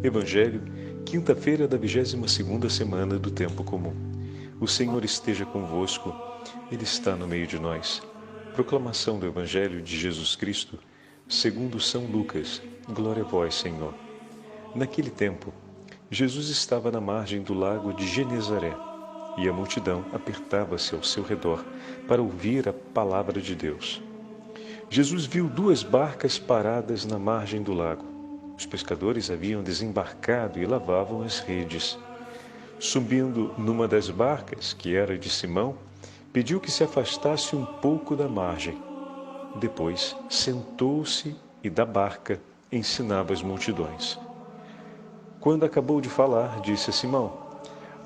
Evangelho, quinta-feira da 22ª semana do Tempo Comum. O Senhor esteja convosco, Ele está no meio de nós. Proclamação do Evangelho de Jesus Cristo, segundo São Lucas. Glória a vós, Senhor. Naquele tempo, Jesus estava na margem do lago de Genezaré, e a multidão apertava-se ao seu redor para ouvir a palavra de Deus. Jesus viu 2 barcas paradas na margem do lago. Os pescadores haviam desembarcado e lavavam as redes. Subindo numa das barcas, que era de Simão, pediu que se afastasse um pouco da margem. Depois sentou-se e da barca ensinava as multidões. Quando acabou de falar, disse a Simão: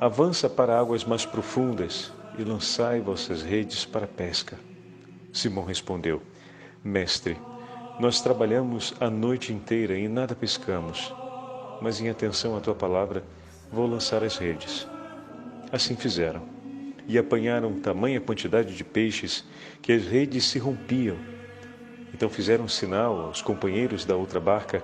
"Avança para águas mais profundas e lançai vossas redes para a pesca." Simão respondeu: "Mestre, nós trabalhamos a noite inteira e nada pescamos, mas em atenção à tua palavra vou lançar as redes." Assim fizeram, e apanharam tamanha quantidade de peixes que as redes se rompiam. Então fizeram sinal aos companheiros da outra barca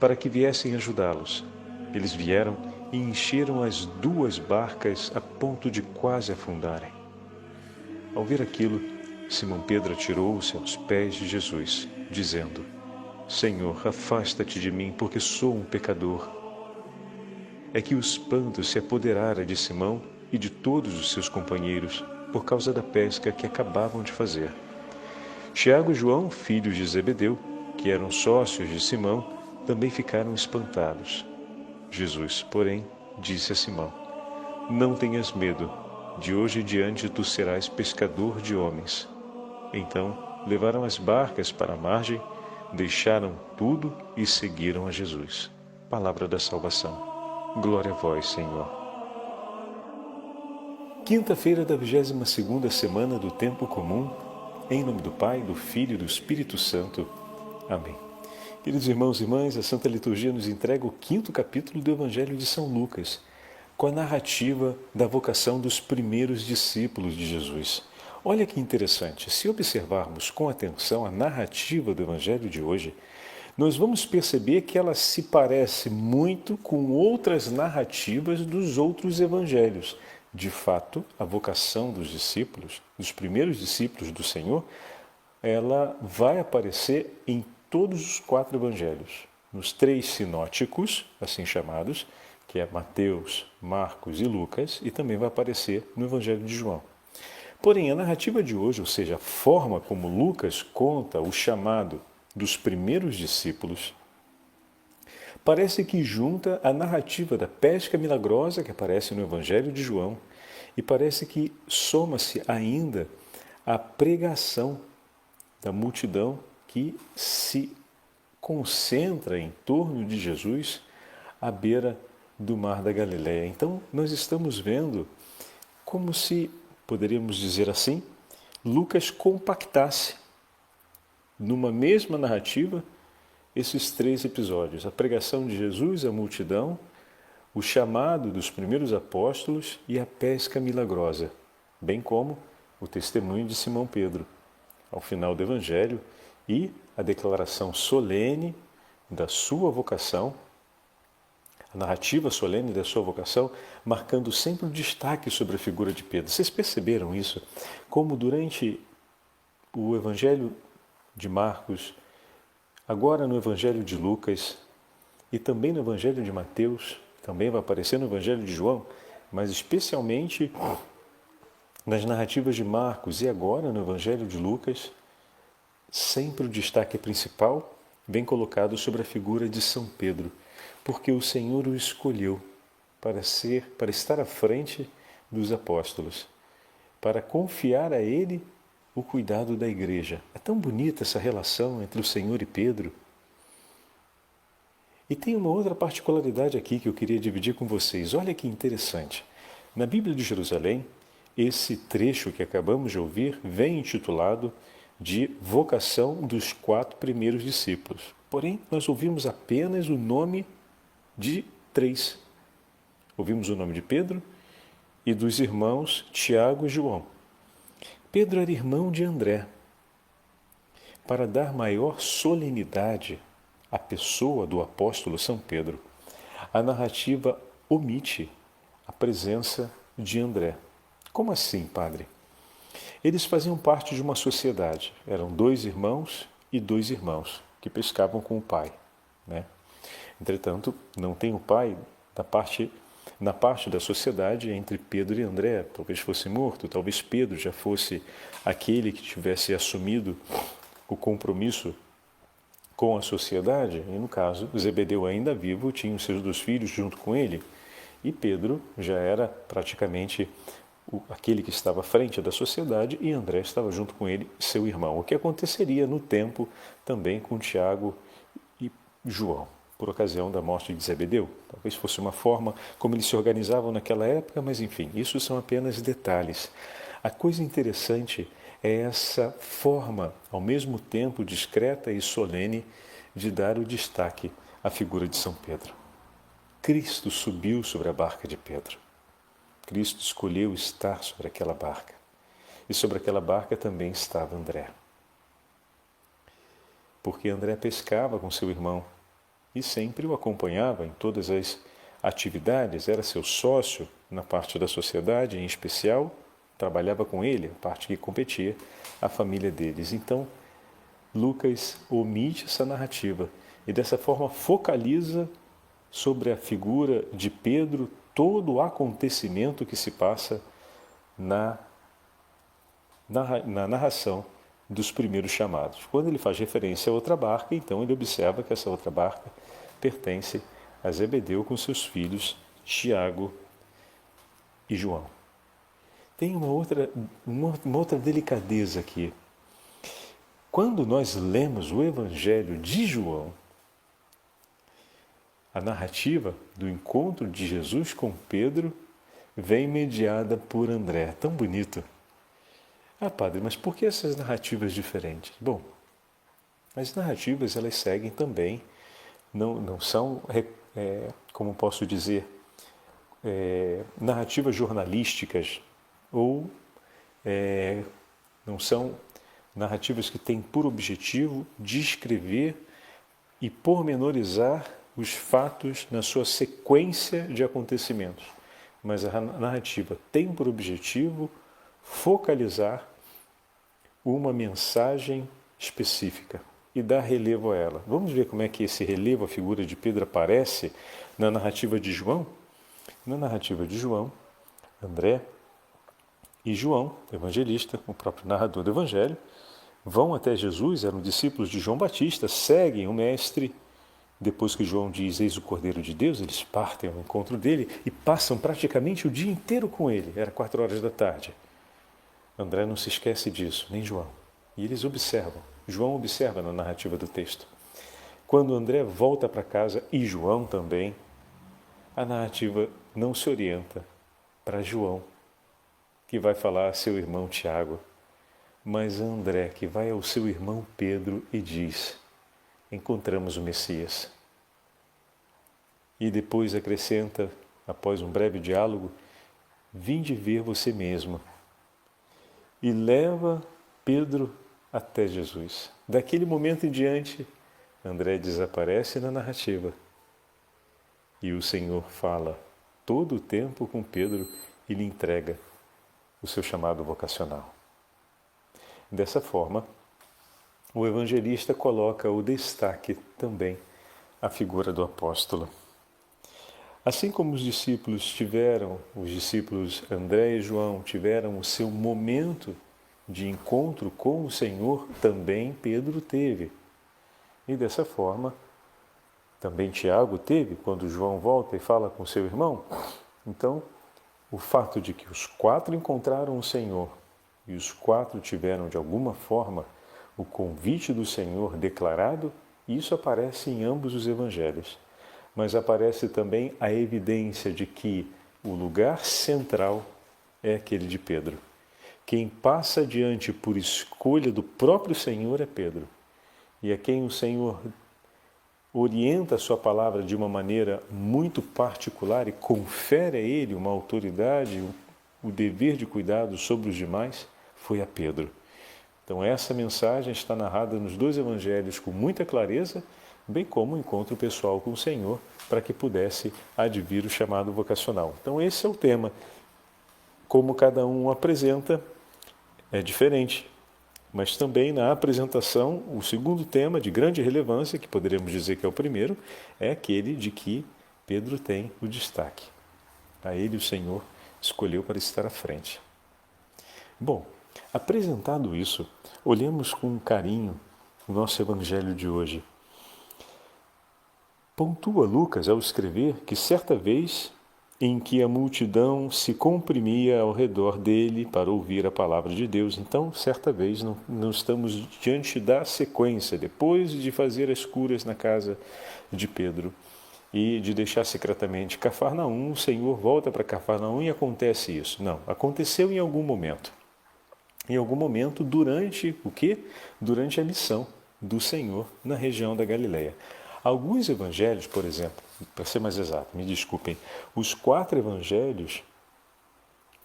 para que viessem ajudá-los. Eles vieram e encheram as 2 barcas a ponto de quase afundarem. Ao ver aquilo, Simão Pedro atirou-se aos pés de Jesus, dizendo: "Senhor, afasta-te de mim, porque sou um pecador." É que o espanto se apoderara de Simão e de todos os seus companheiros por causa da pesca que acabavam de fazer. Tiago e João, filhos de Zebedeu, que eram sócios de Simão, também ficaram espantados. Jesus, porém, disse a Simão: "Não tenhas medo, de hoje em diante tu serás pescador de homens." Então levaram as barcas para a margem, deixaram tudo e seguiram a Jesus. Palavra da salvação. Glória a vós, Senhor. Quinta-feira da 22ª semana do Tempo Comum. Em nome do Pai, do Filho e do Espírito Santo. Amém. Queridos irmãos e irmãs, a Santa Liturgia nos entrega o 5º capítulo do Evangelho de São Lucas, com a narrativa da vocação dos primeiros discípulos de Jesus. Olha que interessante, se observarmos com atenção a narrativa do Evangelho de hoje, nós vamos perceber que ela se parece muito com outras narrativas dos outros evangelhos. De fato, a vocação dos discípulos, dos primeiros discípulos do Senhor, ela vai aparecer em todos os 4 evangelhos. Nos 3 sinóticos, assim chamados, que é Mateus, Marcos e Lucas, e também vai aparecer no Evangelho de João. Porém, a narrativa de hoje, ou seja, a forma como Lucas conta o chamado dos primeiros discípulos, parece que junta a narrativa da pesca milagrosa que aparece no Evangelho de João e parece que soma-se ainda a pregação da multidão que se concentra em torno de Jesus à beira do Mar da Galileia. Então, nós estamos vendo como se, poderíamos dizer assim, Lucas compactasse numa mesma narrativa esses 3 episódios: a pregação de Jesus à multidão, o chamado dos primeiros apóstolos e a pesca milagrosa, bem como o testemunho de Simão Pedro, ao final do Evangelho, e a declaração solene da sua vocação, a narrativa solene da sua vocação, marcando sempre o destaque sobre a figura de Pedro. Vocês perceberam isso? Como durante o Evangelho de Marcos, agora no Evangelho de Lucas e também no Evangelho de Mateus, também vai aparecer no Evangelho de João, mas especialmente nas narrativas de Marcos e agora no Evangelho de Lucas, sempre o destaque principal vem colocado sobre a figura de São Pedro, porque o Senhor o escolheu para estar à frente dos apóstolos, para confiar a ele o cuidado da igreja. É tão bonita essa relação entre o Senhor e Pedro. E tem uma outra particularidade aqui que eu queria dividir com vocês. Olha que interessante. Na Bíblia de Jerusalém, esse trecho que acabamos de ouvir vem intitulado de Vocação dos 4 primeiros discípulos. Porém, nós ouvimos apenas o nome de 3. Ouvimos o nome de Pedro e dos irmãos Tiago e João. Pedro era irmão de André. Para dar maior solenidade à pessoa do apóstolo São Pedro, a narrativa omite a presença de André. Como assim, padre? Eles faziam parte de uma sociedade. Eram 2 irmãos e 2 irmãos que pescavam com o pai, né? Entretanto, não tem o pai na parte da sociedade entre Pedro e André. Talvez fosse morto, talvez Pedro já fosse aquele que tivesse assumido o compromisso com a sociedade. E no caso, Zebedeu ainda vivo tinha os seus 2 filhos junto com ele. E Pedro já era praticamente aquele que estava à frente da sociedade e André estava junto com ele, seu irmão. O que aconteceria no tempo também com Tiago e João, por ocasião da morte de Zebedeu. Talvez fosse uma forma como eles se organizavam naquela época, mas enfim, isso são apenas detalhes. A coisa interessante é essa forma, ao mesmo tempo discreta e solene, de dar o destaque à figura de São Pedro. Cristo subiu sobre a barca de Pedro. Cristo escolheu estar sobre aquela barca. E sobre aquela barca também estava André. Porque André pescava com seu irmão e sempre o acompanhava em todas as atividades, era seu sócio na parte da sociedade, em especial, trabalhava com ele, a parte que competia, a família deles. Então, Lucas omite essa narrativa e dessa forma focaliza sobre a figura de Pedro todo o acontecimento que se passa na narração dos primeiros chamados. Quando ele faz referência a outra barca, então ele observa que essa outra barca pertence a Zebedeu com seus filhos Tiago e João. Tem uma outra delicadeza aqui. Quando nós lemos o Evangelho de João, a narrativa do encontro de Jesus com Pedro vem mediada por André. Tão bonito. Ah, padre, mas por que essas narrativas diferentes? Bom, as narrativas elas seguem também, não são, como posso dizer, narrativas jornalísticas ou não são narrativas que têm por objetivo descrever e pormenorizar os fatos na sua sequência de acontecimentos. Mas a narrativa tem por objetivo focalizar uma mensagem específica e dar relevo a ela. Vamos ver como é que esse relevo, a figura de Pedro, aparece na narrativa de João? Na narrativa de João, André e João, evangelista, o próprio narrador do Evangelho, vão até Jesus, eram discípulos de João Batista, seguem o Mestre. Depois que João diz, eis o Cordeiro de Deus, eles partem ao encontro dele e passam praticamente o dia inteiro com ele. Era 4 da tarde. André não se esquece disso, nem João. E eles observam. João observa na narrativa do texto. Quando André volta para casa, e João também, a narrativa não se orienta para João, que vai falar a seu irmão Tiago, mas André, que vai ao seu irmão Pedro e diz, encontramos o Messias. E depois acrescenta, após um breve diálogo, vinde ver você mesmo. E leva Pedro até Jesus. Daquele momento em diante, André desaparece na narrativa. E o Senhor fala todo o tempo com Pedro e lhe entrega o seu chamado vocacional. Dessa forma, o evangelista coloca o destaque também à figura do apóstolo. Assim como os discípulos André e João tiveram o seu momento de encontro com o Senhor, também Pedro teve. E dessa forma, também Tiago teve, quando João volta e fala com seu irmão. Então, o fato de que os 4 encontraram o Senhor e os 4 tiveram, de alguma forma, o convite do Senhor declarado, isso aparece em ambos os evangelhos. Mas aparece também a evidência de que o lugar central é aquele de Pedro. Quem passa adiante por escolha do próprio Senhor é Pedro. E a quem o Senhor orienta a sua palavra de uma maneira muito particular e confere a ele uma autoridade, o dever de cuidado sobre os demais, foi a Pedro. Então essa mensagem está narrada nos 2 evangelhos com muita clareza, bem como o encontro pessoal com o Senhor, para que pudesse advir o chamado vocacional. Então esse é o tema. Como cada um apresenta é diferente, mas também na apresentação, o segundo tema de grande relevância, que poderíamos dizer que é o primeiro, é aquele de que Pedro tem o destaque. A ele o Senhor escolheu para estar à frente. Bom, apresentado isso, olhemos com carinho o nosso evangelho de hoje. Pontua Lucas ao escrever que certa vez em que a multidão se comprimia ao redor dele para ouvir a palavra de Deus. Então, certa vez, não estamos diante da sequência, depois de fazer as curas na casa de Pedro e de deixar secretamente Cafarnaum, o Senhor volta para Cafarnaum e acontece isso. Não, aconteceu em algum momento. Em algum momento, durante o quê? Durante a missão do Senhor na região da Galileia. Alguns evangelhos, por exemplo, para ser mais exato, me desculpem, os 4 evangelhos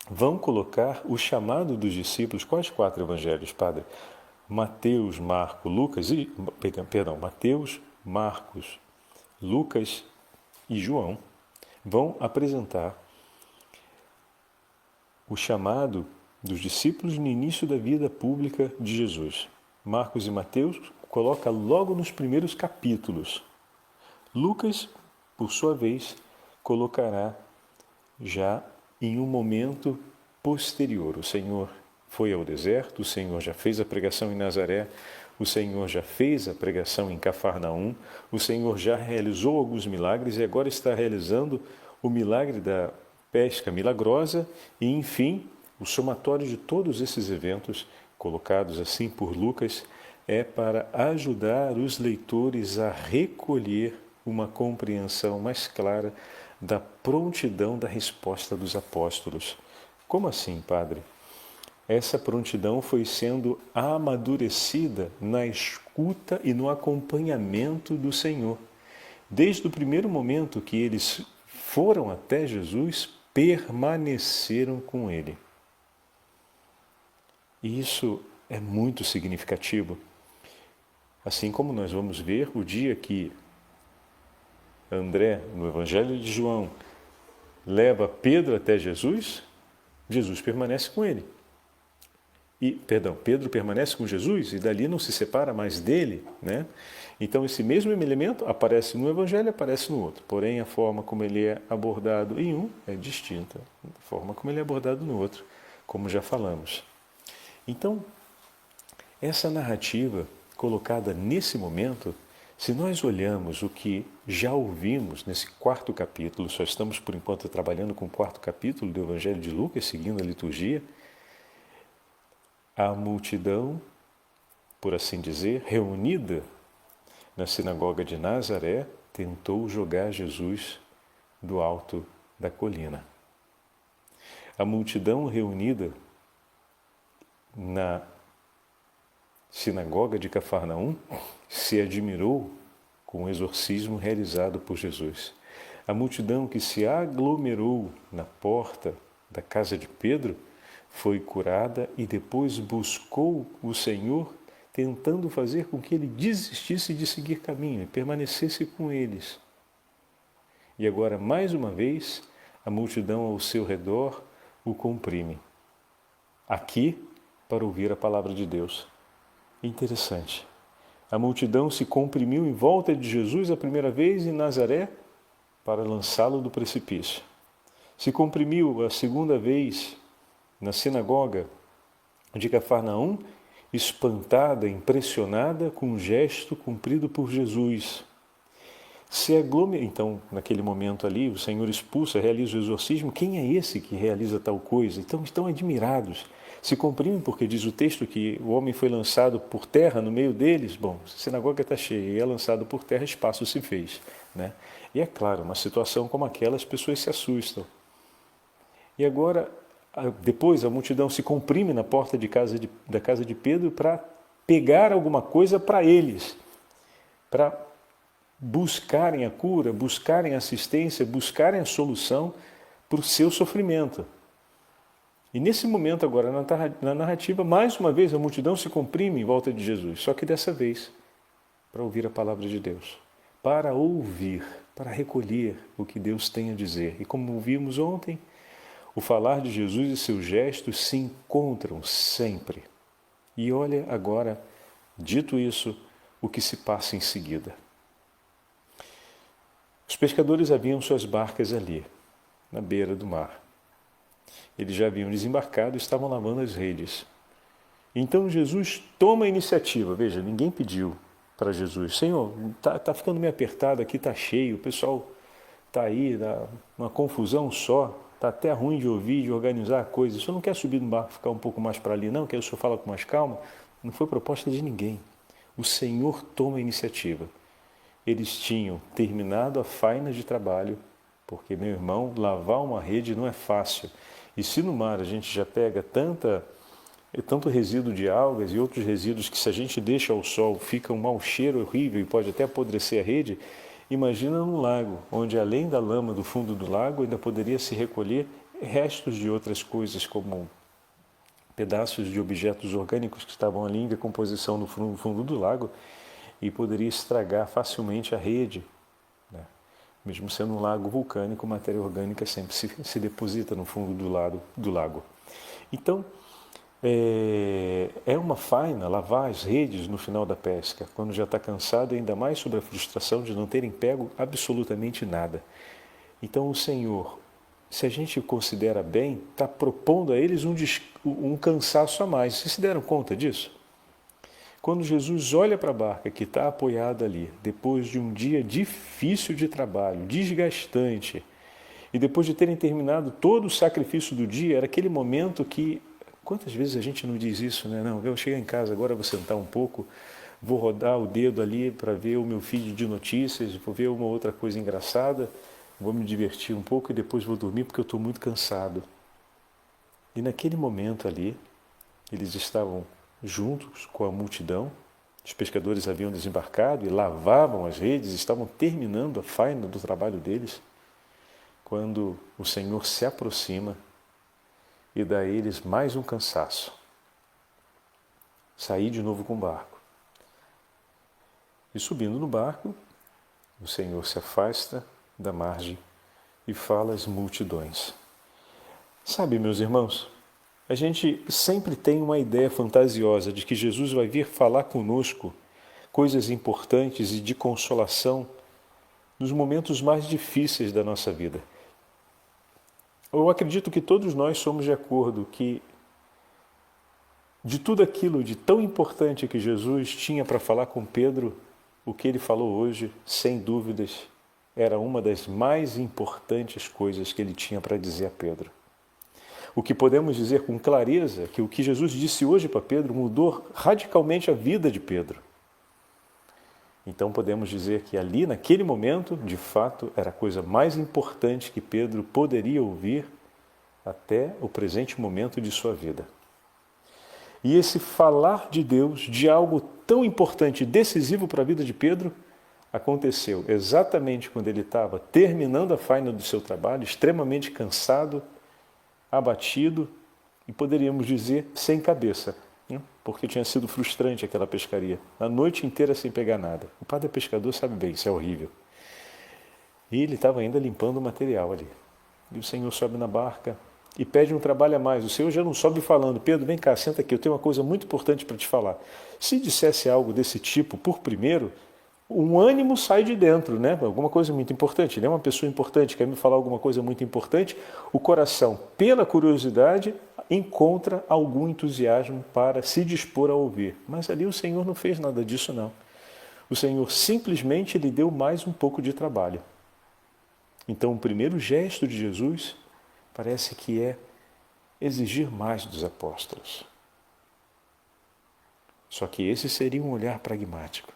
vão colocar o chamado dos discípulos. Quais 4 evangelhos, padre? Mateus, Marcos, Lucas e Mateus, Marcos, Lucas e João vão apresentar o chamado dos discípulos no início da vida pública de Jesus. Marcos e Mateus coloca logo nos primeiros capítulos. Lucas, por sua vez, colocará já em um momento posterior. O Senhor foi ao deserto, o Senhor já fez a pregação em Nazaré, o Senhor já fez a pregação em Cafarnaum, o Senhor já realizou alguns milagres e agora está realizando o milagre da pesca milagrosa e, enfim, o somatório de todos esses eventos, colocados assim por Lucas, é para ajudar os leitores a recolher uma compreensão mais clara da prontidão da resposta dos apóstolos. Como assim, padre? Essa prontidão foi sendo amadurecida na escuta e no acompanhamento do Senhor. Desde o primeiro momento que eles foram até Jesus, permaneceram com Ele. E isso é muito significativo. Assim como nós vamos ver o dia que André, no Evangelho de João, leva Pedro até Jesus, Jesus permanece com ele. Pedro permanece com Jesus e dali não se separa mais dele, né? Então esse mesmo elemento aparece no Evangelho e aparece no outro. Porém, a forma como ele é abordado em um é distinta da forma como ele é abordado no outro, como já falamos. Então, essa narrativa colocada nesse momento, se nós olhamos o que já ouvimos nesse 4º capítulo, só estamos por enquanto trabalhando com o 4º capítulo do Evangelho de Lucas, seguindo a liturgia, a multidão, por assim dizer, reunida na sinagoga de Nazaré, tentou jogar Jesus do alto da colina. A multidão reunida na sinagoga de Cafarnaum se admirou com o exorcismo realizado por Jesus. A multidão que se aglomerou na porta da casa de Pedro foi curada e depois buscou o Senhor, tentando fazer com que ele desistisse de seguir caminho e permanecesse com eles. E agora, mais uma vez, a multidão ao seu redor o comprime. Aqui, para ouvir a palavra de Deus. Interessante. A multidão se comprimiu em volta de Jesus a primeira vez em Nazaré para lançá-lo do precipício. Se comprimiu a segunda vez na sinagoga de Cafarnaum, espantada, impressionada com o gesto cumprido por Jesus. Então, naquele momento ali, o Senhor expulsa, realiza o exorcismo. Quem é esse que realiza tal coisa? Então, estão admirados. Se comprimem porque diz o texto que o homem foi lançado por terra no meio deles. Bom, a sinagoga está cheia e é lançado por terra, espaço se fez, né? E é claro, uma situação como aquela, as pessoas se assustam. E agora, depois a multidão se comprime na porta da casa de Pedro para pegar alguma coisa para eles, para buscarem a cura, buscarem a assistência, buscarem a solução para o seu sofrimento. E nesse momento agora, na narrativa, mais uma vez a multidão se comprime em volta de Jesus, só que dessa vez para ouvir a palavra de Deus. para ouvir, para recolher o que Deus tem a dizer. E como vimos ontem, o falar de Jesus e seus gestos se encontram sempre. E olha agora, dito isso, o que se passa em seguida. Os pescadores haviam suas barcas ali, na beira do mar. Eles já haviam desembarcado e estavam lavando as redes. Então Jesus toma a iniciativa. Veja, ninguém pediu para Jesus: Senhor, tá ficando meio apertado aqui, está cheio, o pessoal está aí, uma confusão só, está até ruim de ouvir, de organizar a coisa. O senhor não quer subir no barco, ficar um pouco mais para ali, não? Quer o senhor fala com mais calma? Não foi proposta de ninguém. O Senhor toma a iniciativa. Eles tinham terminado a faina de trabalho, porque, meu irmão, lavar uma rede não é fácil. E se no mar a gente já pega tanto resíduo de algas e outros resíduos que, se a gente deixa ao sol, fica um mau cheiro horrível e pode até apodrecer a rede, imagina num lago, onde além da lama do fundo do lago ainda poderia se recolher restos de outras coisas, como pedaços de objetos orgânicos que estavam ali em decomposição no fundo do lago, e poderia estragar facilmente a rede, né? Mesmo sendo um lago vulcânico, matéria orgânica sempre se deposita no fundo do lago. Então, é uma faina lavar as redes no final da pesca, quando já está cansado, ainda mais sobre a frustração de não terem pego absolutamente nada. Então o Senhor, se a gente considera bem, está propondo a eles um cansaço a mais. Vocês se deram conta disso? Quando Jesus olha para a barca que está apoiada ali, depois de um dia difícil de trabalho, desgastante, e depois de terem terminado todo o sacrifício do dia, era aquele momento que, quantas vezes a gente não diz isso, né? Não, eu chegar em casa agora, vou sentar um pouco, vou rodar o dedo ali para ver o meu feed de notícias, vou ver uma outra coisa engraçada, vou me divertir um pouco e depois vou dormir porque eu estou muito cansado. E naquele momento ali, eles estavam juntos com a multidão, os pescadores haviam desembarcado e lavavam as redes, estavam terminando a faina do trabalho deles, quando o Senhor se aproxima e dá a eles mais um cansaço. Sair de novo com o barco. E subindo no barco, o Senhor se afasta da margem e fala às multidões. Sabe, meus irmãos, a gente sempre tem uma ideia fantasiosa de que Jesus vai vir falar conosco coisas importantes e de consolação nos momentos mais difíceis da nossa vida. Eu acredito que todos nós somos de acordo que de tudo aquilo de tão importante que Jesus tinha para falar com Pedro, o que ele falou hoje, sem dúvidas, era uma das mais importantes coisas que ele tinha para dizer a Pedro. O que podemos dizer com clareza é que o que Jesus disse hoje para Pedro mudou radicalmente a vida de Pedro. Então podemos dizer que ali, naquele momento, de fato, era a coisa mais importante que Pedro poderia ouvir até o presente momento de sua vida. E esse falar de Deus, de algo tão importante e decisivo para a vida de Pedro, aconteceu exatamente quando ele estava terminando a faina do seu trabalho, extremamente cansado, abatido e, poderíamos dizer, sem cabeça, né? Porque tinha sido frustrante aquela pescaria, a noite inteira sem pegar nada. O padre pescador sabe bem, isso é horrível. E ele estava ainda limpando o material ali. E o Senhor sobe na barca e pede um trabalho a mais. O Senhor já não sobe falando: Pedro, vem cá, senta aqui, eu tenho uma coisa muito importante para te falar. Se dissesse algo desse tipo por primeiro, um ânimo sai de dentro, né? Alguma coisa muito importante. Ele é uma pessoa importante, quer me falar alguma coisa muito importante. O coração, pela curiosidade, encontra algum entusiasmo para se dispor a ouvir. Mas ali o Senhor não fez nada disso, não. O Senhor simplesmente lhe deu mais um pouco de trabalho. Então, o primeiro gesto de Jesus parece que é exigir mais dos apóstolos. Só que esse seria um olhar pragmático.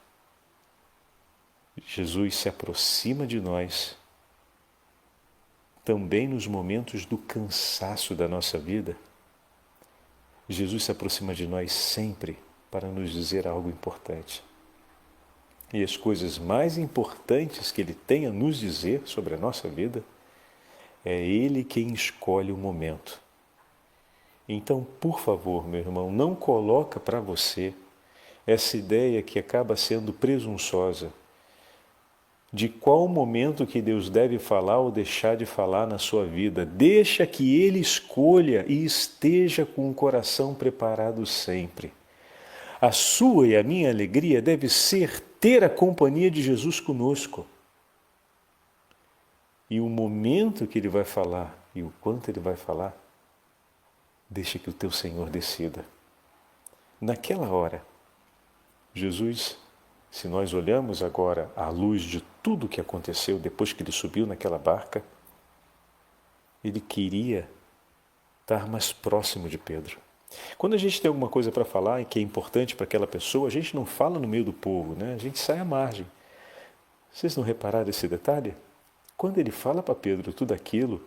Jesus se aproxima de nós também nos momentos do cansaço da nossa vida. Jesus se aproxima de nós sempre para nos dizer algo importante. E as coisas mais importantes que Ele tem a nos dizer sobre a nossa vida, é Ele quem escolhe o momento. Então, por favor, meu irmão, não coloca para você essa ideia que acaba sendo presunçosa, de qual momento que Deus deve falar ou deixar de falar na sua vida. Deixa que Ele escolha e esteja com o coração preparado sempre. A sua e a minha alegria deve ser ter a companhia de Jesus conosco. E o momento que Ele vai falar e o quanto Ele vai falar, deixa que o teu Senhor decida. Naquela hora, Jesus, se nós olhamos agora à luz de tudo o que aconteceu depois que Ele subiu naquela barca, Ele queria estar mais próximo de Pedro. Quando a gente tem alguma coisa para falar e que é importante para aquela pessoa, a gente não fala no meio do povo, né? A gente sai à margem. Vocês não repararam esse detalhe? Quando ele fala para Pedro tudo aquilo,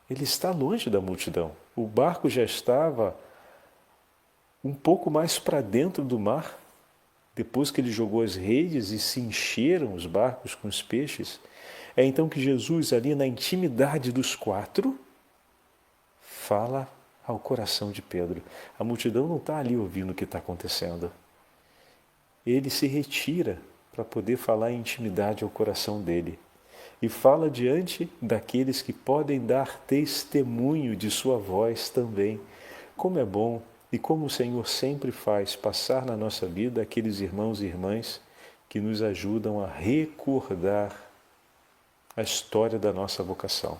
ele está longe da multidão. O barco já estava um pouco mais para dentro do mar, depois que ele jogou as redes e se encheram os barcos com os peixes. É então que Jesus, ali na intimidade dos quatro, fala ao coração de Pedro. A multidão não está ali ouvindo o que está acontecendo. Ele se retira para poder falar em intimidade ao coração dele. E fala diante daqueles que podem dar testemunho de sua voz também. Como é bom e como o Senhor sempre faz passar na nossa vida aqueles irmãos e irmãs que nos ajudam a recordar a história da nossa vocação.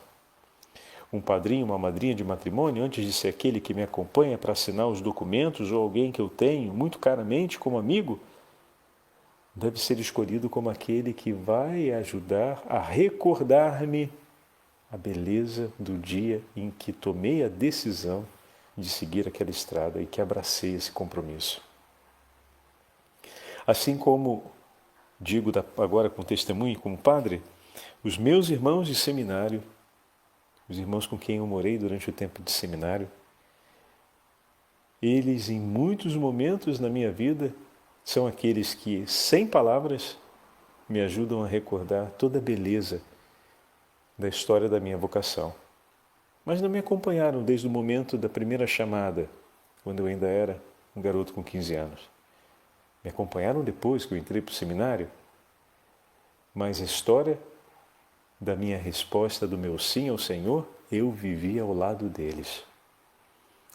Um padrinho, uma madrinha de matrimônio, antes de ser aquele que me acompanha para assinar os documentos, ou alguém que eu tenho muito caramente como amigo, deve ser escolhido como aquele que vai ajudar a recordar-me a beleza do dia em que tomei a decisão de seguir aquela estrada e que abracei esse compromisso. Assim como digo agora com testemunho como padre, os meus irmãos de seminário, os irmãos com quem eu morei durante o tempo de seminário, eles em muitos momentos na minha vida são aqueles que, sem palavras, me ajudam a recordar toda a beleza da história da minha vocação. Mas não me acompanharam desde o momento da primeira chamada, quando eu ainda era um garoto com 15 anos. Me acompanharam depois que eu entrei para o seminário, mas a história da minha resposta, do meu sim ao Senhor, eu vivi ao lado deles.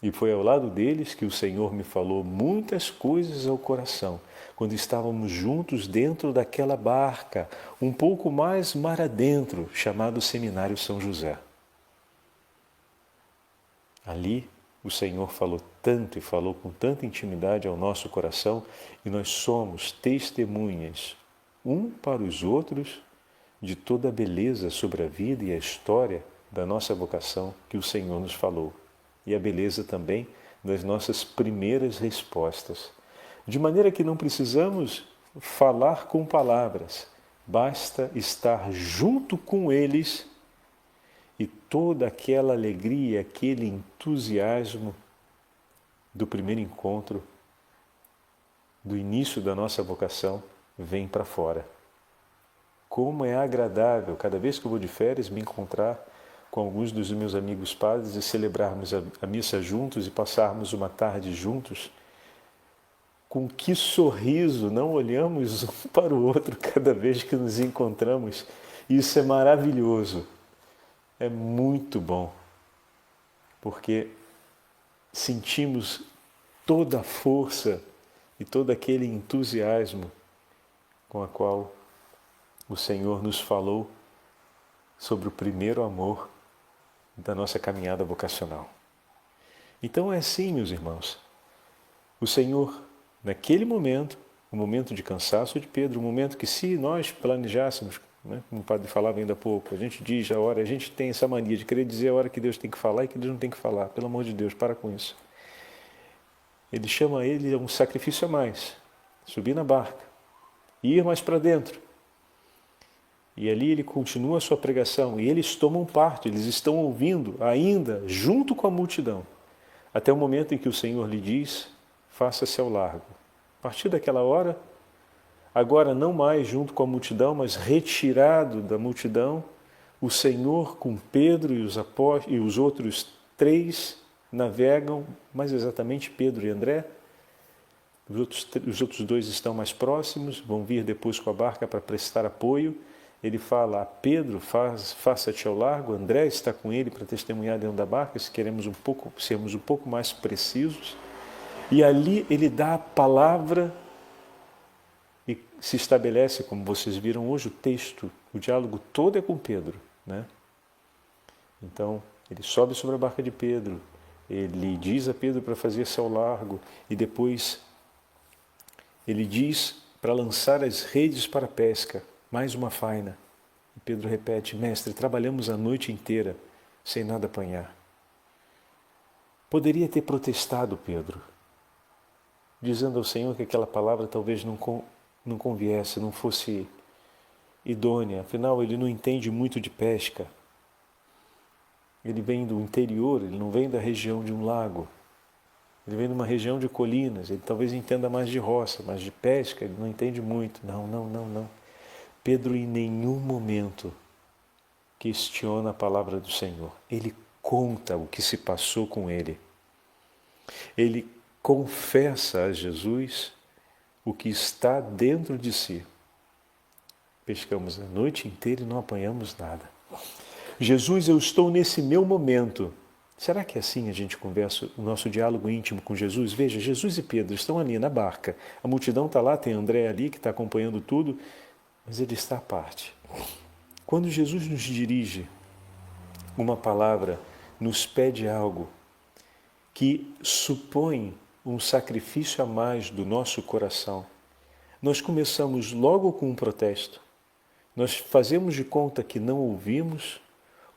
E foi ao lado deles que o Senhor me falou muitas coisas ao coração, quando estávamos juntos dentro daquela barca, um pouco mais mar adentro, chamado Seminário São José. Ali o Senhor falou tanto e falou com tanta intimidade ao nosso coração, e nós somos testemunhas, um para os outros, de toda a beleza sobre a vida e a história da nossa vocação que o Senhor nos falou. E a beleza também das nossas primeiras respostas. De maneira que não precisamos falar com palavras, basta estar junto com eles e toda aquela alegria, aquele entusiasmo do primeiro encontro, do início da nossa vocação, vem para fora. Como é agradável, cada vez que eu vou de férias, me encontrar com alguns dos meus amigos padres e celebrarmos a missa juntos e passarmos uma tarde juntos. Com que sorriso não olhamos um para o outro cada vez que nos encontramos. Isso é maravilhoso, é muito bom, porque sentimos toda a força e todo aquele entusiasmo com a qual o Senhor nos falou sobre o primeiro amor da nossa caminhada vocacional. Então é assim, meus irmãos. O Senhor, naquele momento, o momento de cansaço de Pedro, o momento que se nós planejássemos, né, como o padre falava ainda há pouco, a gente diz a hora, a gente tem essa mania de querer dizer a hora que Deus tem que falar e que Deus não tem que falar. Pelo amor de Deus, para com isso. Ele chama ele a um sacrifício a mais. Subir na barca, ir mais para dentro. E ali ele continua a sua pregação e eles tomam parte, eles estão ouvindo ainda junto com a multidão, até o momento em que o Senhor lhe diz, faça-se ao largo. A partir daquela hora, agora não mais junto com a multidão, mas retirado da multidão, o Senhor com Pedro e os outros 3 navegam, mais exatamente Pedro e André. Os outros 2 estão mais próximos, vão vir depois com a barca para prestar apoio. ele fala a Pedro, faça-te ao largo, André está com ele para testemunhar dentro da barca, se queremos sermos um pouco mais precisos. E ali ele dá a palavra e se estabelece, como vocês viram hoje, o texto, o diálogo todo é com Pedro, né? Então, ele sobe sobre a barca de Pedro, ele diz a Pedro para fazer-se ao largo e depois ele diz para lançar as redes para a pesca, mais uma faina. E Pedro repete, mestre, trabalhamos a noite inteira sem nada apanhar. Poderia ter protestado Pedro, dizendo ao Senhor que aquela palavra talvez não conviesse, não fosse idônea, afinal ele não entende muito de pesca. Ele vem do interior, ele não vem da região de um lago. Ele vem de uma região de colinas, ele talvez entenda mais de roça, mas de pesca ele não entende muito. Não. Pedro em nenhum momento questiona a palavra do Senhor. Ele conta o que se passou com ele. Ele confessa a Jesus o que está dentro de si. Pescamos a noite inteira e não apanhamos nada. Jesus, eu estou nesse meu momento. Será que é assim a gente conversa, o nosso diálogo íntimo com Jesus? Veja, Jesus e Pedro estão ali na barca. A multidão está lá, tem André ali que está acompanhando tudo, mas ele está à parte. Quando Jesus nos dirige uma palavra, nos pede algo que supõe um sacrifício a mais do nosso coração, nós começamos logo com um protesto. Nós fazemos de conta que não ouvimos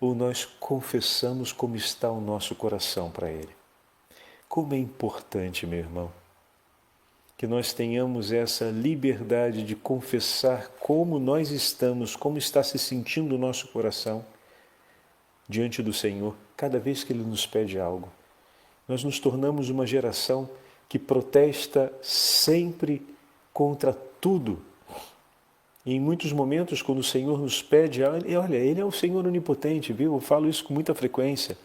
ou nós confessamos como está o nosso coração para Ele. Como é importante, meu irmão, que nós tenhamos essa liberdade de confessar como nós estamos, como está se sentindo o nosso coração diante do Senhor, cada vez que Ele nos pede algo. Nós nos tornamos uma geração que protesta sempre contra tudo. E em muitos momentos, quando o Senhor nos pede, olha, Ele é o Senhor onipotente, viu? Eu falo isso com muita frequência.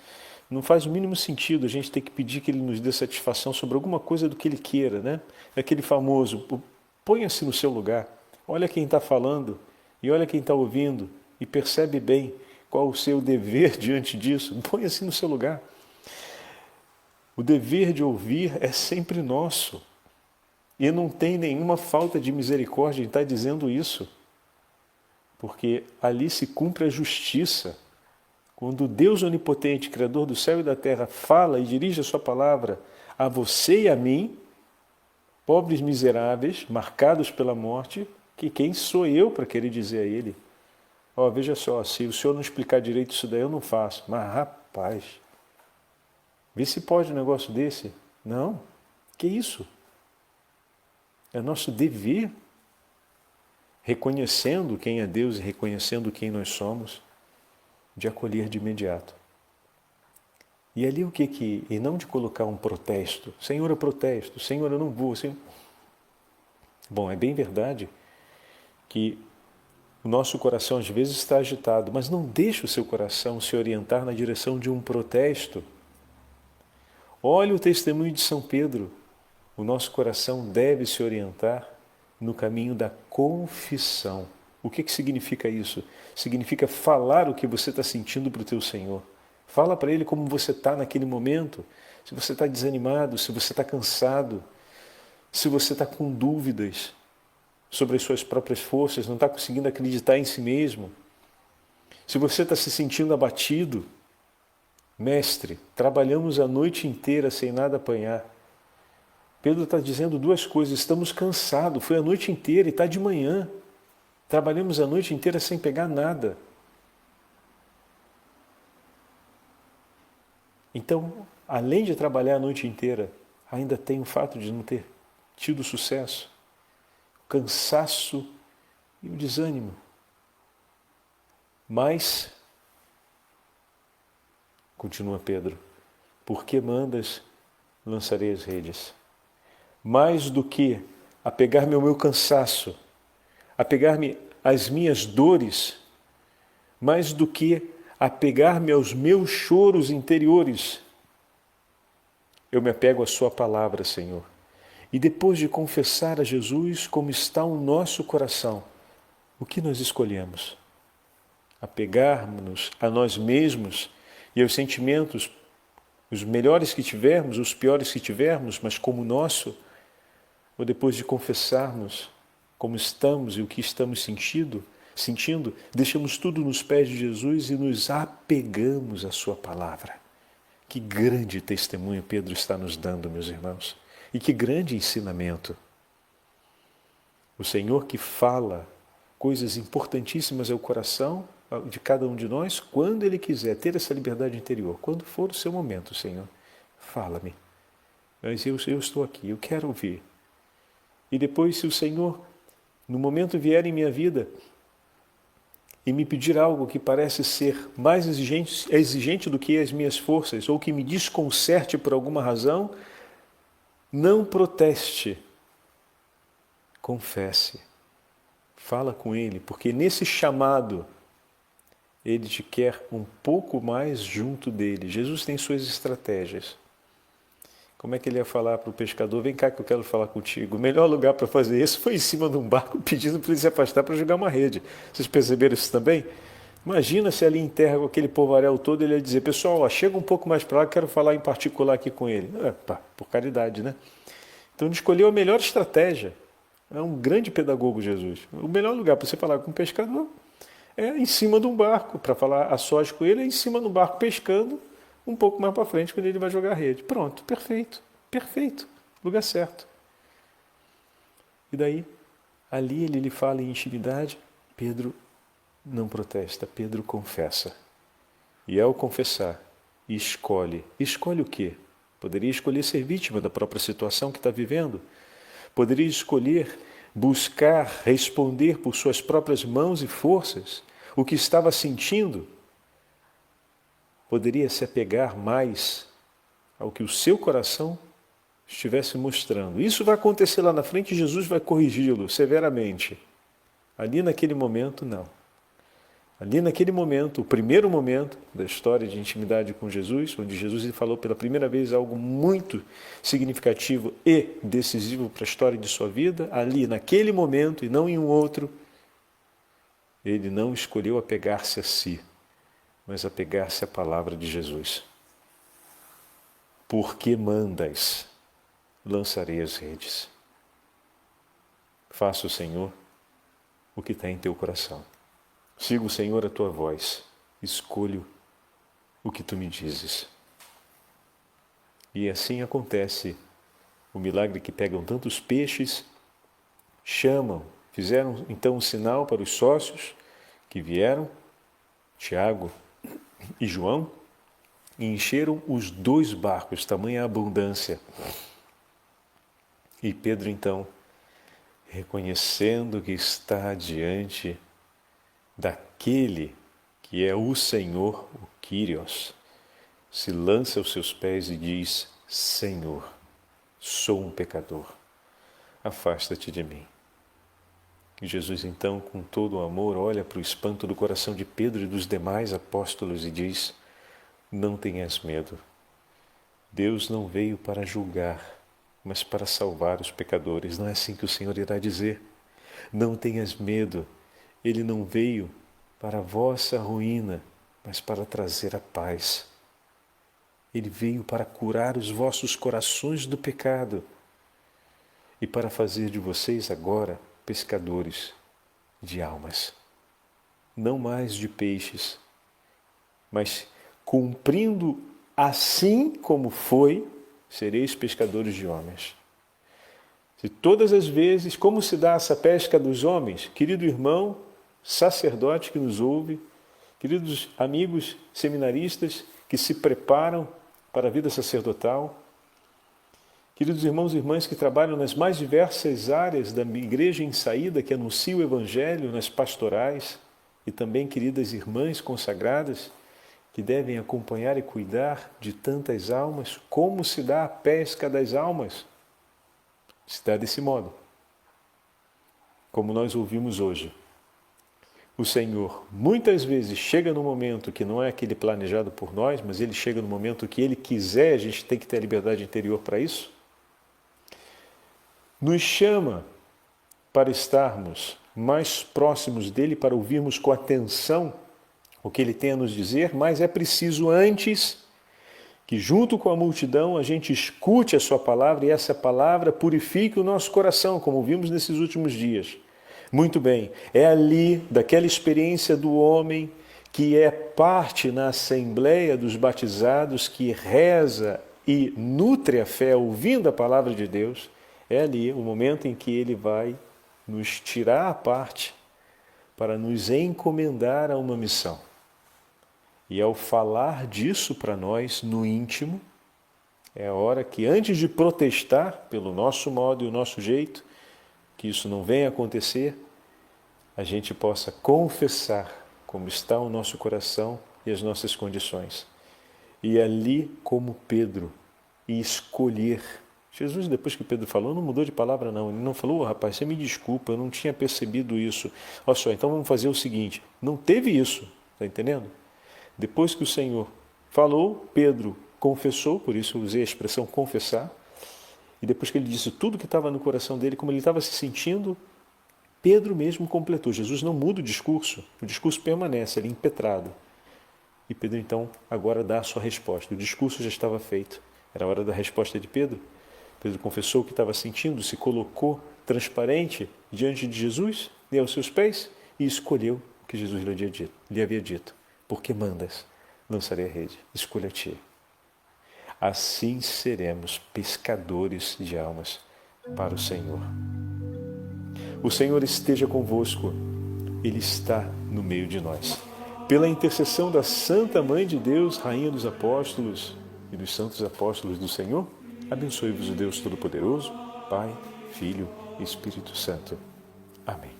Não faz o mínimo sentido a gente ter que pedir que Ele nos dê satisfação sobre alguma coisa do que Ele queira, né? Aquele famoso, ponha-se no seu lugar, olha quem está falando e olha quem está ouvindo e percebe bem qual o seu dever diante disso. Ponha-se no seu lugar. O dever de ouvir é sempre nosso. E não tem nenhuma falta de misericórdia em estar dizendo isso. Porque ali se cumpre a justiça. Quando Deus onipotente, Criador do céu e da terra, fala e dirige a sua palavra a você e a mim, pobres miseráveis, marcados pela morte, que quem sou eu para querer dizer a Ele? Veja só, se o Senhor não explicar direito isso daí, eu não faço. Mas rapaz, vê se pode um negócio desse. Não, que isso? É nosso dever, reconhecendo quem é Deus e reconhecendo quem nós somos, de acolher de imediato. E ali o que e não de colocar um protesto. Senhor, eu protesto. Senhor, eu não vou. Senhor... Bom, é bem verdade que o nosso coração às vezes está agitado, mas não deixe o seu coração se orientar na direção de um protesto. Olha o testemunho de São Pedro. O nosso coração deve se orientar no caminho da confissão. O que significa isso? Significa falar o que você está sentindo para o teu Senhor. Fala para Ele como você está naquele momento. Se você está desanimado, se você está cansado, se você está com dúvidas sobre as suas próprias forças, não está conseguindo acreditar em si mesmo. Se você está se sentindo abatido, mestre, trabalhamos a noite inteira sem nada apanhar. Pedro está dizendo duas coisas, estamos cansados, foi a noite inteira e está de manhã. Trabalhamos a noite inteira sem pegar nada. Então, além de trabalhar a noite inteira, ainda tem o fato de não ter tido sucesso, o cansaço e o desânimo. Mas, continua Pedro, por que mandas, lançarei as redes? Mais do que apegar-me ao meu cansaço, apegar-me às minhas dores, mais do que apegar-me aos meus choros interiores, eu me apego à sua palavra, Senhor. E depois de confessar a Jesus como está o nosso coração, o que nós escolhemos? apegarmos a nós mesmos e aos sentimentos, os melhores que tivermos, os piores que tivermos, mas como nosso, ou depois de confessarmos como estamos e o que estamos sentindo, deixamos tudo nos pés de Jesus e nos apegamos à sua palavra. Que grande testemunho Pedro está nos dando, meus irmãos, e que grande ensinamento. O Senhor que fala coisas importantíssimas ao coração de cada um de nós, quando Ele quiser ter essa liberdade interior, quando for o seu momento, Senhor, fala-me. Mas eu estou aqui, eu quero ouvir. E depois, se o Senhor, no momento vier em minha vida e me pedir algo que parece ser mais exigente do que as minhas forças, ou que me desconcerte por alguma razão, não proteste. Confesse. Fala com Ele, porque nesse chamado, Ele te quer um pouco mais junto dele. Jesus tem suas estratégias. Como é que ele ia falar para o pescador? Vem cá que eu quero falar contigo. O melhor lugar para fazer isso foi em cima de um barco, pedindo para ele se afastar para jogar uma rede. Vocês perceberam isso também? Imagina se ali em terra, com aquele povaréu todo, ele ia dizer, pessoal, chega um pouco mais para lá, quero falar em particular aqui com ele. Por caridade, né? Então ele escolheu a melhor estratégia. É um grande pedagogo, Jesus. O melhor lugar para você falar com um pescador é em cima de um barco. Para falar a sós com ele, é em cima do barco pescando, um pouco mais para frente, quando ele vai jogar a rede. Pronto, perfeito, perfeito, lugar certo. E daí, ali ele lhe fala em intimidade, Pedro não protesta, Pedro confessa. E ao confessar, escolhe. Escolhe o quê? Poderia escolher ser vítima da própria situação que está vivendo. Poderia escolher buscar responder por suas próprias mãos e forças o que estava sentindo. Poderia se apegar mais ao que o seu coração estivesse mostrando. Isso vai acontecer lá na frente e Jesus vai corrigi-lo severamente. Ali naquele momento, não. Ali naquele momento, o primeiro momento da história de intimidade com Jesus, onde Jesus lhe falou pela primeira vez algo muito significativo e decisivo para a história de sua vida, ali naquele momento e não em um outro, ele não escolheu apegar-se a si, mas apegar-se à palavra de Jesus. Porque mandas, lançarei as redes. Faça o Senhor o que está em teu coração. Sigo, Senhor, a tua voz, escolho o que tu me dizes. E assim acontece o milagre que pegam tantos peixes, fizeram então um sinal para os sócios que vieram, Tiago e João, e encheram os 2 barcos, tamanha abundância. E Pedro então, reconhecendo que está diante daquele que é o Senhor, o Kyrios, se lança aos seus pés e diz, Senhor, sou um pecador, afasta-te de mim. E Jesus então, com todo o amor, olha para o espanto do coração de Pedro e dos demais apóstolos e diz, não tenhas medo, Deus não veio para julgar, mas para salvar os pecadores. Não é assim que o Senhor irá dizer? Não tenhas medo, Ele não veio para a vossa ruína, mas para trazer a paz. Ele veio para curar os vossos corações do pecado e para fazer de vocês agora pescadores de almas. Não mais de peixes, mas cumprindo assim como foi, sereis pescadores de homens. Se todas as vezes, como se dá essa pesca dos homens, querido irmão, sacerdote que nos ouve, queridos amigos seminaristas que se preparam para a vida sacerdotal, queridos irmãos e irmãs que trabalham nas mais diversas áreas da igreja em saída, que anunciam o Evangelho nas pastorais, e também queridas irmãs consagradas, que devem acompanhar e cuidar de tantas almas, como se dá a pesca das almas? Se dá desse modo, como nós ouvimos hoje. O Senhor muitas vezes chega no momento que não é aquele planejado por nós, mas Ele chega no momento que Ele quiser, a gente tem que ter a liberdade interior para isso. Nos chama para estarmos mais próximos dEle, para ouvirmos com atenção o que ele tem a nos dizer, mas é preciso antes que junto com a multidão a gente escute a sua palavra e essa palavra purifique o nosso coração, como vimos nesses últimos dias. Muito bem, é ali, daquela experiência do homem que é parte na assembleia dos batizados, que reza e nutre a fé ouvindo a palavra de Deus, é ali o momento em que ele vai nos tirar à parte para nos encomendar a uma missão. E ao falar disso para nós no íntimo, é a hora que antes de protestar pelo nosso modo e o nosso jeito, que isso não venha acontecer, a gente possa confessar como está o nosso coração e as nossas condições. E ali, como Pedro, e escolher. Jesus, depois que Pedro falou, não mudou de palavra não. Ele não falou, rapaz, você me desculpa, eu não tinha percebido isso. Olha só, então vamos fazer o seguinte, não teve isso, está entendendo? Depois que o Senhor falou, Pedro confessou, por isso eu usei a expressão confessar, e depois que ele disse tudo que estava no coração dele, como ele estava se sentindo, Pedro mesmo completou. Jesus não muda o discurso permanece ali impetrado. E Pedro então agora dá a sua resposta. O discurso já estava feito, era a hora da resposta de Pedro. Pedro confessou o que estava sentindo, se colocou transparente diante de Jesus e aos seus pés e escolheu o que Jesus lhe havia dito. Porque mandas, lançarei a rede, escolha-te. Assim seremos pescadores de almas para o Senhor. O Senhor esteja convosco, Ele está no meio de nós. Pela intercessão da Santa Mãe de Deus, Rainha dos Apóstolos e dos Santos Apóstolos do Senhor, abençoe-vos o Deus Todo-Poderoso, Pai, Filho e Espírito Santo. Amém.